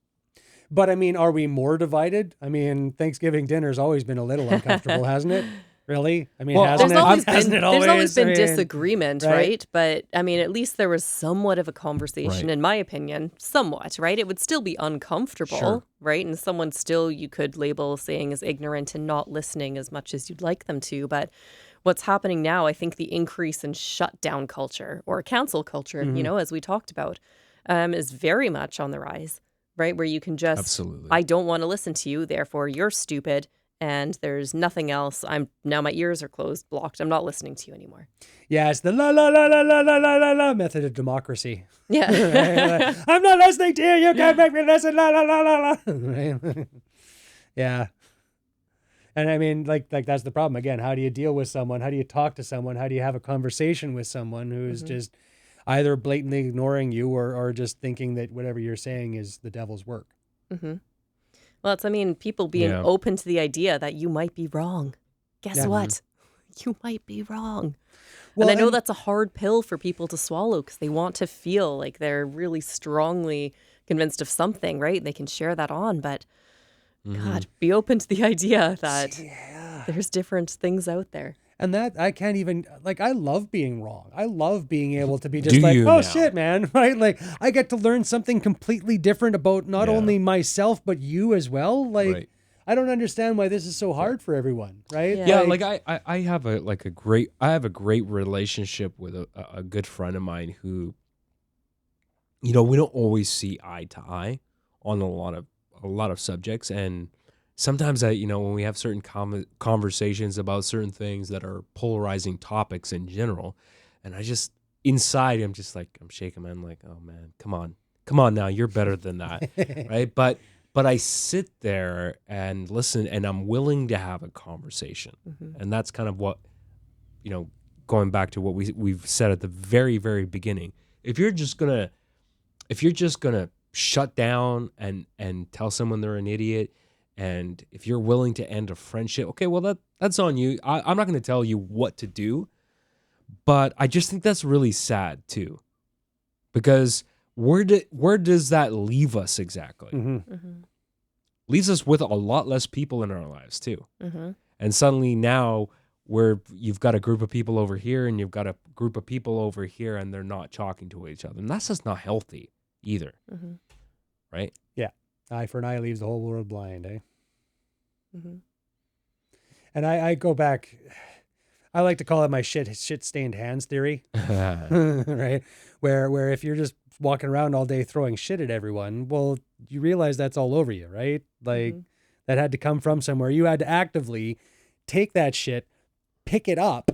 But I mean, are we more divided? I mean, Thanksgiving dinner's always been a little uncomfortable, hasn't it? Really? I mean, hasn't it always? There's always been disagreement, right? But I mean, at least there was somewhat of a conversation, in my opinion, somewhat, right? It would still be uncomfortable, right? And someone still you could label saying is ignorant and not listening as much as you'd like them to. But what's happening now, I think the increase in shutdown culture or cancel culture, you know, as we talked about, is very much on the rise, right? Where you can just, I don't want to listen to you, therefore you're stupid. And there's nothing else. Now my ears are closed, blocked. I'm not listening to you anymore. Yeah, it's the la la la la la la la la method of democracy. Yeah. I'm not listening to you. You can't make me listen. La la la la la. Yeah. And I mean, like that's the problem. Again, how do you deal with someone? How do you talk to someone? How do you have a conversation with someone who's just either blatantly ignoring you or just thinking that whatever you're saying is the devil's work? Well, it's, I mean, people being open to the idea that you might be wrong. Guess what? You might be wrong. Well, and I know that's a hard pill for people to swallow because they want to feel like they're really strongly convinced of something, right? They can share that on, but God, be open to the idea that there's different things out there. And that I can't even, like, I love being wrong. I love being able to be just like, oh, shit, man, right? Like, I get to learn something completely different about not only myself, but you as well. Like, I don't understand why this is so hard for everyone, right? Yeah, like I have a great relationship with a good friend of mine who, you know, we don't always see eye to eye on a lot of subjects, and sometimes when we have certain conversations about certain things that are polarizing topics in general, and I just inside I'm just like, I'm shaking, man, like, oh man, come on now, you're better than that. Right? But I sit there and listen, and I'm willing to have a conversation. And that's kind of what, going back to what we've said at the very, very beginning. If you're just gonna shut down and tell someone they're an idiot, and if you're willing to end a friendship, okay, well that's on you. I'm not going to tell you what to do, but I just think that's really sad too, because where does that leave us exactly? Leaves us with a lot less people in our lives too, and suddenly now you've got a group of people over here and you've got a group of people over here, and they're not talking to each other, and that's just not healthy either, right? Yeah. Eye for an eye leaves the whole world blind, eh? Mm-hmm. And I go back, I like to call it my shit stained hands theory, right? Where if you're just walking around all day throwing shit at everyone, well, you realize that's all over you, right? Like that had to come from somewhere. You had to actively take that shit, pick it up,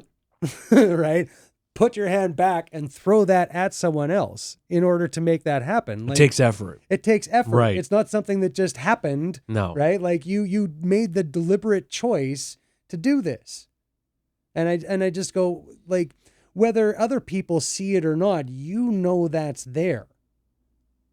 right? Put your hand back and throw that at someone else in order to make that happen. Like, it takes effort. It takes effort. Right. It's not something that just happened. No. Right? Like you made the deliberate choice to do this. And I just go, like, whether other people see it or not, you know that's there.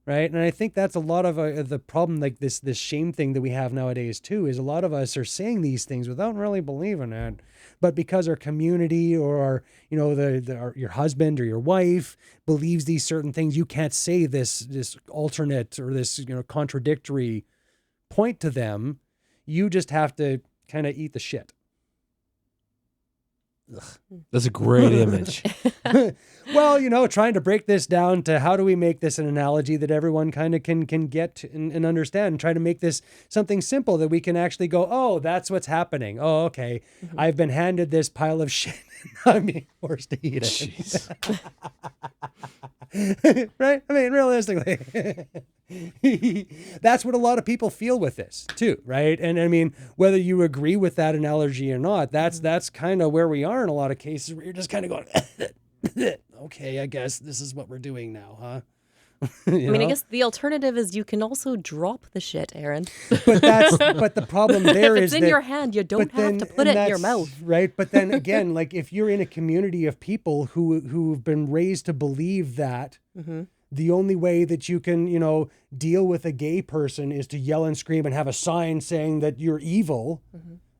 Right? And I think that's a lot of the problem, like this shame thing that we have nowadays too, is a lot of us are saying these things without really believing it. But because our community or our, you know, your husband or your wife believes these certain things, you can't say this alternate or this, you know, contradictory point to them. You just have to kind of eat the shit. Ugh. That's a great image. Well, you know, trying to break this down to how do we make this an analogy that everyone kind of can get and understand, and try to make this something simple that we can actually go, oh, that's what's happening. Oh, okay. Mm-hmm. I've been handed this pile of shit and I'm being forced to eat it. Jeez. Right? I mean, realistically, that's what a lot of people feel with this too, right? And I mean, whether you agree with that analogy or not, that's kind of where we are in a lot of cases, where you're just kind of going, okay, I guess this is what we're doing now, huh? I mean, I guess the alternative is you can also drop the shit, Aaron. But the problem there if is it's in your hand, you don't have to put it in your mouth. Right. But then again, like if you're in a community of people who've been raised to believe that the only way that you can, you know, deal with a gay person is to yell and scream and have a sign saying that you're evil,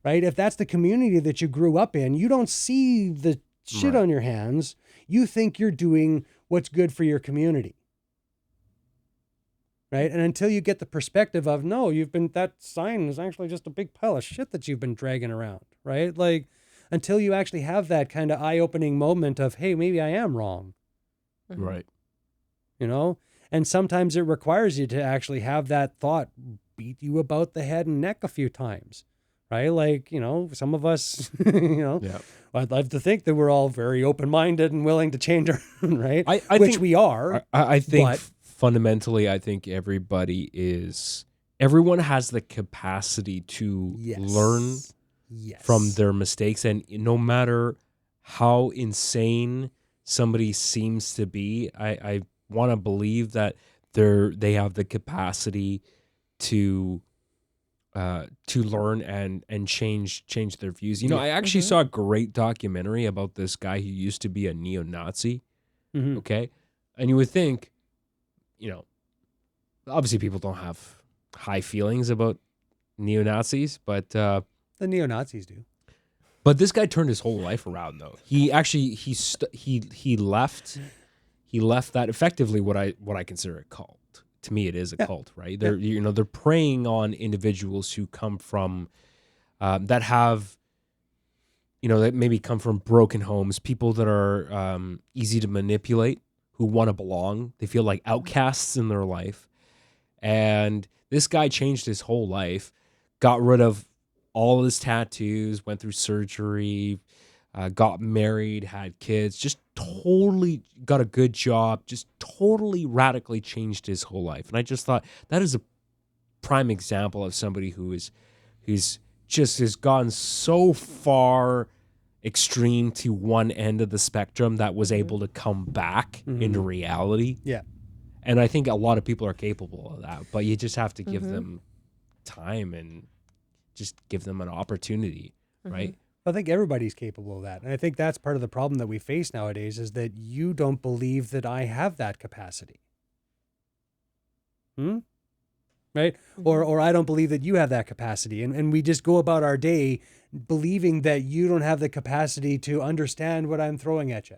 right? If that's the community that you grew up in, you don't see the shit on your hands. You think you're doing what's good for your community. Right. And until you get the perspective of, no, that sign is actually just a big pile of shit that you've been dragging around. Right. Like until you actually have that kind of eye-opening moment of, hey, maybe I am wrong. Right. You know, and sometimes it requires you to actually have that thought beat you about the head and neck a few times. Right. Like, you know, some of us, you know, I'd love to think that we're all very open-minded and willing to change our, right. I Which think, we are. I think fundamentally, I think everyone has the capacity to learn from their mistakes. And no matter how insane somebody seems to be, I want to believe that they have the capacity to learn and change their views. You know, I actually saw a great documentary about this guy who used to be a neo-Nazi. Okay. And you would think, you know, obviously people don't have high feelings about neo-Nazis, but the neo-Nazis do. But this guy turned his whole life around, though. He actually he left that effectively what I consider a cult. To me, it is a cult, right? They're preying on individuals who come from that have, you know, that maybe come from broken homes, people that are easy to manipulate, who want to belong. They feel like outcasts in their life. And this guy changed his whole life, got rid of all his tattoos, went through surgery, got married, had kids, just totally got a good job, just totally radically changed his whole life. And I just thought that is a prime example of somebody who's just has gone so far extreme to one end of the spectrum that was able to come back into reality. Yeah. And I think a lot of people are capable of that, but you just have to give them time and just give them an opportunity, right? I think everybody's capable of that. And I think that's part of the problem that we face nowadays, is that you don't believe that I have that capacity. Right? Or I don't believe that you have that capacity. And we just go about our day believing that you don't have the capacity to understand what I'm throwing at you.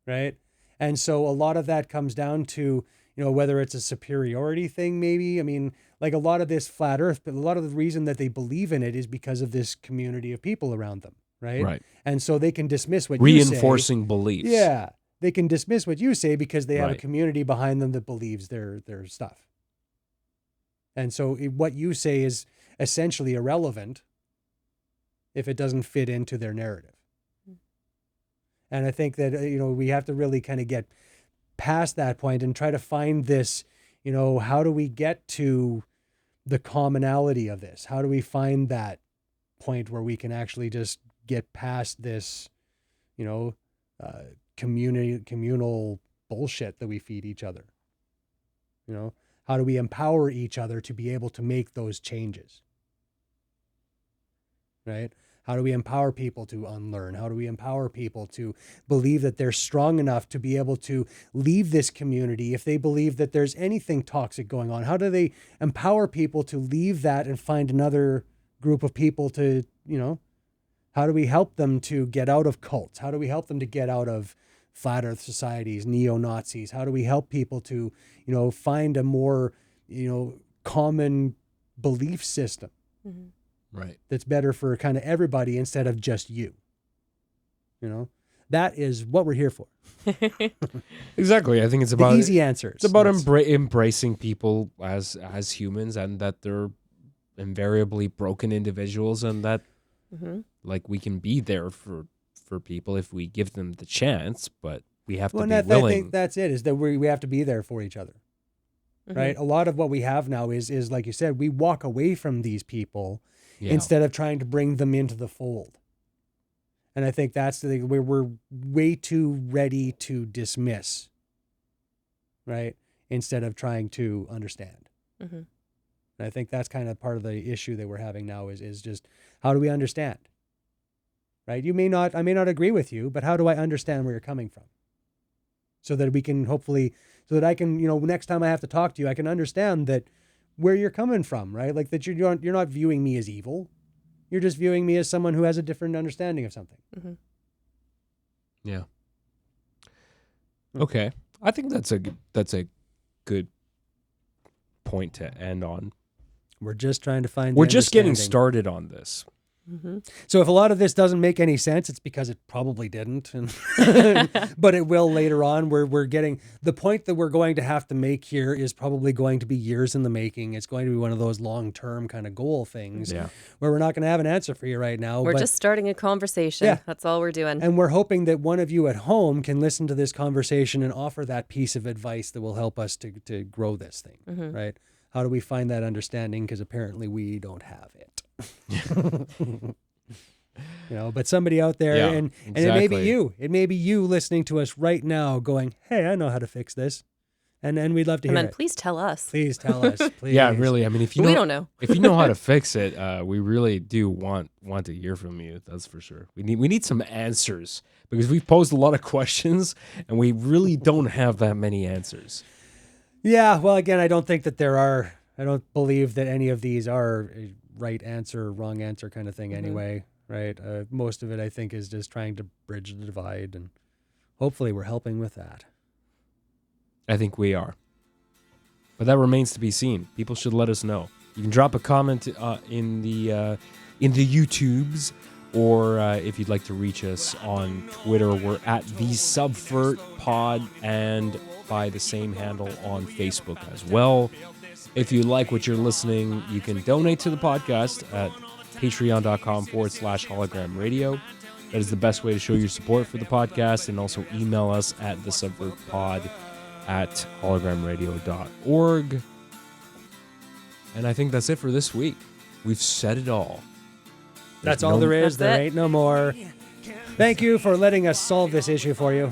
Right? And so a lot of that comes down to, you know, whether it's a superiority thing, maybe. I mean, like a lot of this flat earth, but a lot of the reason that they believe in it is because of this community of people around them. Right. And so they can dismiss what you say. Reinforcing beliefs. Yeah. They can dismiss what you say because they have a community behind them that believes their stuff. And so what you say is, essentially irrelevant if it doesn't fit into their narrative. And I think that, we have to really kind of get past that point and try to find this, how do we get to the commonality of this? How do we find that point where we can actually just get past this, communal bullshit that we feed each other? How do we empower each other to be able to make those changes? Right? How do we empower people to unlearn? How do we empower people to believe that they're strong enough to be able to leave this community if they believe that there's anything toxic going on? How do they empower people to leave that and find another group of people to, how do we help them to get out of cults? How do we help them to get out of flat earth societies, neo-Nazis? How do we help people to, find a more, common belief system? Mm-hmm. Right. That's better for kind of everybody instead of just you. That is what we're here for. Exactly. I think it's about the easy answers. It's about embracing people as humans, and that they're invariably broken individuals, and that like we can be there for people if we give them the chance, but we have to be willing. I think that's it, is that we have to be there for each other. Right? A lot of what we have now is like you said, we walk away from these people instead of trying to bring them into the fold. And I think that's the thing, where we're way too ready to dismiss, right? Instead of trying to understand. Mm-hmm. And I think that's kind of part of the issue that we're having now is just, how do we understand? Right? I may not agree with you, but how do I understand where you're coming from? So that we can hopefully, so that I can, next time I have to talk to you, I can understand that where you're coming from, right? Like that you're not viewing me as evil. You're just viewing me as someone who has a different understanding of something. Mm-hmm. Yeah. Okay. I think that's a good point to end on. We're just trying to find. We're just getting started on this. Mm-hmm. So if a lot of this doesn't make any sense, it's because it probably didn't, but it will later on. We're getting the point that we're going to have to make here is probably going to be years in the making. It's going to be one of those long-term kind of goal things where we're not going to have an answer for you right now. We're just starting a conversation. Yeah. That's all we're doing. And we're hoping that one of you at home can listen to this conversation and offer that piece of advice that will help us to grow this thing, right? How do we find that understanding? Because apparently we don't have it. But somebody out there, and it may be you. It may be you listening to us right now going, hey, I know how to fix this. And we'd love to hear it. Please tell us. Please tell us. Please. Yeah, really. I mean, if you we don't know. If you know how to fix it, we really do want to hear from you. That's for sure. We need some answers, because we've posed a lot of questions and we really don't have that many answers. Yeah, well, again, I don't think that there are. I don't believe that any of these are a right answer or wrong answer kind of thing anyway, right? Most of it, I think, is just trying to bridge the divide, and hopefully we're helping with that. I think we are. But that remains to be seen. People should let us know. You can drop a comment in the YouTubes, or if you'd like to reach us on Twitter, we're at the Subvert Pod, and by the same handle on Facebook as well. If you like what you're listening, you can donate to the podcast at patreon.com/hologram radio. That is the best way to show your support for the podcast, and also email us at thesubvertpod@hologramradio.org. And I think that's it for this week. We've said it all. That's all there is. There ain't no more. Thank you for letting us solve this issue for you.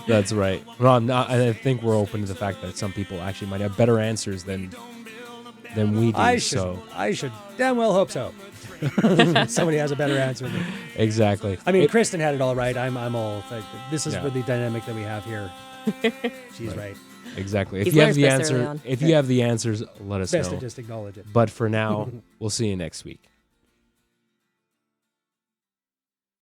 That's right. Well, I think we're open to the fact that some people actually might have better answers than we do. I should damn well hope so. Somebody has a better answer than me. Exactly. I mean, Kristen had it all right. I'm all like, this is the dynamic that we have here. She's right. Exactly. If you have the answer, you have the answers, let us know. Best to just acknowledge it. But for now, we'll see you next week.